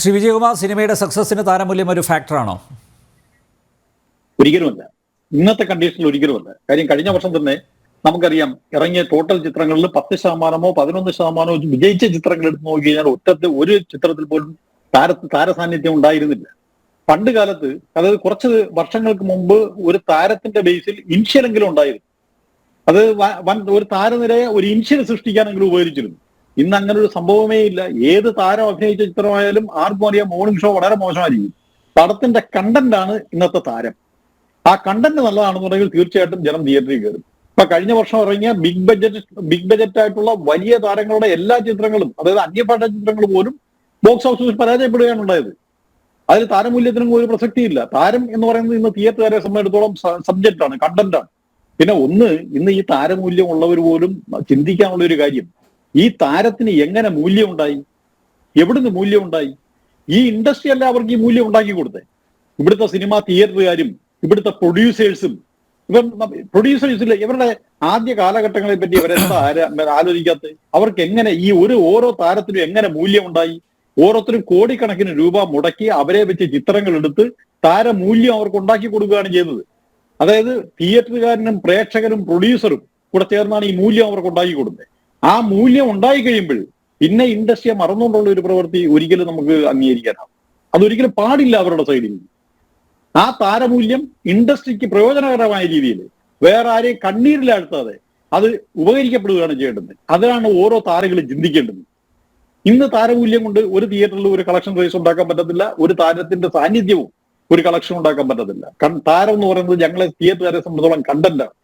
ശ്രീ വിജയകുമാർ, സിനിമയുടെ സക്സസിന് താരമൂല്യം ഒരു ഫാക്ടറാണോ? ഒരിക്കലുമല്ല. ഇന്നത്തെ കണ്ടീഷനിൽ ഒരിക്കലുമല്ല. കാര്യം കഴിഞ്ഞ വർഷം തന്നെ നമുക്കറിയാം, ഇറങ്ങിയ ടോട്ടൽ ചിത്രങ്ങളിൽ 10% 11% വിജയിച്ച ചിത്രങ്ങൾ എടുത്ത് നോക്കി കഴിഞ്ഞാൽ ഒരു ചിത്രത്തിൽ പോലും താരസാന്നിധ്യം ഉണ്ടായിരുന്നില്ല. പണ്ട് കാലത്ത്, അതായത് കുറച്ച് വർഷങ്ങൾക്ക് മുമ്പ്, ഒരു താരത്തിന്റെ ബേസിൽ ഇൻഷ്യലെങ്കിലും ഉണ്ടായിരുന്നു. അത് ഒരു താരനിരയെ ഒരു ഇൻഷ്യൽ സൃഷ്ടിക്കാനെങ്കിലും ഉപകരിച്ചിരുന്നു. ഇന്ന് അങ്ങനെ ഒരു സംഭവമേ ഇല്ല. ഏത് താരം അഭിനയിച്ച ചിത്രമായാലും ആർക്കും അറിയാം മോർണിംഗ് ഷോ വളരെ മോശമായിരിക്കും. പടത്തിന്റെ കണ്ടന്റ് ആണ് ഇന്നത്തെ താരം. ആ കണ്ടന്റ് നല്ലതാണെന്നുണ്ടെങ്കിൽ തീർച്ചയായിട്ടും ജനം തിയേറ്ററിൽ കയറും. ഇപ്പൊ കഴിഞ്ഞ വർഷം ഇറങ്ങിയ ബിഗ് ബജറ്റ് ആയിട്ടുള്ള വലിയ താരങ്ങളുടെ എല്ലാ ചിത്രങ്ങളും, അതായത് അന്യഭാഷ ചിത്രങ്ങൾ പോലും ബോക്സ് ഓഫീസിൽ പരാജയപ്പെടുകയാണ് ഉണ്ടായത്. അതിൽ താരമൂല്യത്തിനും ഒരു പ്രസക്തിയില്ല. താരം എന്ന് പറയുന്നത് ഇന്ന് തിയേറ്ററുകാരെ സംബന്ധിച്ചിടത്തോളം സബ്ജക്റ്റ് ആണ്, കണ്ടന്റ് ആണ്. പിന്നെ ഇന്ന് ഈ താരമൂല്യം ഉള്ളവർ പോലും ചിന്തിക്കാനുള്ള ഒരു കാര്യം, ഈ താരത്തിന് എങ്ങനെ മൂല്യം ഉണ്ടായി, എവിടുന്ന് മൂല്യം ഉണ്ടായി? ഈ ഇൻഡസ്ട്രി അല്ല അവർക്ക് ഈ മൂല്യം ഉണ്ടാക്കി കൊടുത്തേ. ഇവിടുത്തെ സിനിമാ തിയേറ്ററുകാരും ഇവിടുത്തെ പ്രൊഡ്യൂസേഴ്സും. പ്രൊഡ്യൂസേഴ്സിലെ ഇവരുടെ ആദ്യ കാലഘട്ടങ്ങളെ പറ്റി അവരെന്താ ആലോചിക്കാത്ത? അവർക്ക് എങ്ങനെ ഈ ഓരോ താരത്തിനും എങ്ങനെ മൂല്യം ഉണ്ടായി? ഓരോരുത്തരും കോടിക്കണക്കിന് രൂപ മുടക്കി അവരെ വെച്ച് ചിത്രങ്ങൾ എടുത്ത് താരമൂല്യം അവർക്ക് ഉണ്ടാക്കി കൊടുക്കുകയാണ് ചെയ്യുന്നത്. അതായത് തിയേറ്ററുകാരനും പ്രേക്ഷകരും പ്രൊഡ്യൂസറും കൂടെ ചേർന്നാണ് ഈ മൂല്യം അവർക്ക് ഉണ്ടാക്കി കൊടുക്കുന്നത്. ആ മൂല്യം ഉണ്ടായി കഴിയുമ്പോൾ പിന്നെ ഇൻഡസ്ട്രിയെ മറന്നുകൊണ്ടുള്ള ഒരു പ്രവൃത്തി ഒരിക്കലും നമുക്ക് അംഗീകരിക്കാനാവും. അതൊരിക്കലും പാടില്ല അവരുടെ സൈഡിൽ. ആ താരമൂല്യം ഇൻഡസ്ട്രിക്ക് പ്രയോജനകരമായ രീതിയിൽ വേറെ ആരെയും കണ്ണീരിലാഴ്ത്താതെ അത് ഉപകരിക്കപ്പെടുകയാണ് ചെയ്യേണ്ടത്. അതാണ് ഓരോ താരങ്ങളും ചിന്തിക്കേണ്ടത്. ഇന്ന് താരമൂല്യം കൊണ്ട് ഒരു തിയേറ്ററിൽ ഒരു കളക്ഷൻ റേസ് ഉണ്ടാക്കാൻ പറ്റത്തില്ല. ഒരു താരത്തിന്റെ സാന്നിധ്യവും ഒരു കളക്ഷൻ ഉണ്ടാക്കാൻ പറ്റത്തില്ല. താരം എന്ന് പറയുന്നത് ഞങ്ങളെ തിയേറ്ററുകാരെ സംബന്ധിച്ചോളം കണ്ടന്റാണ്.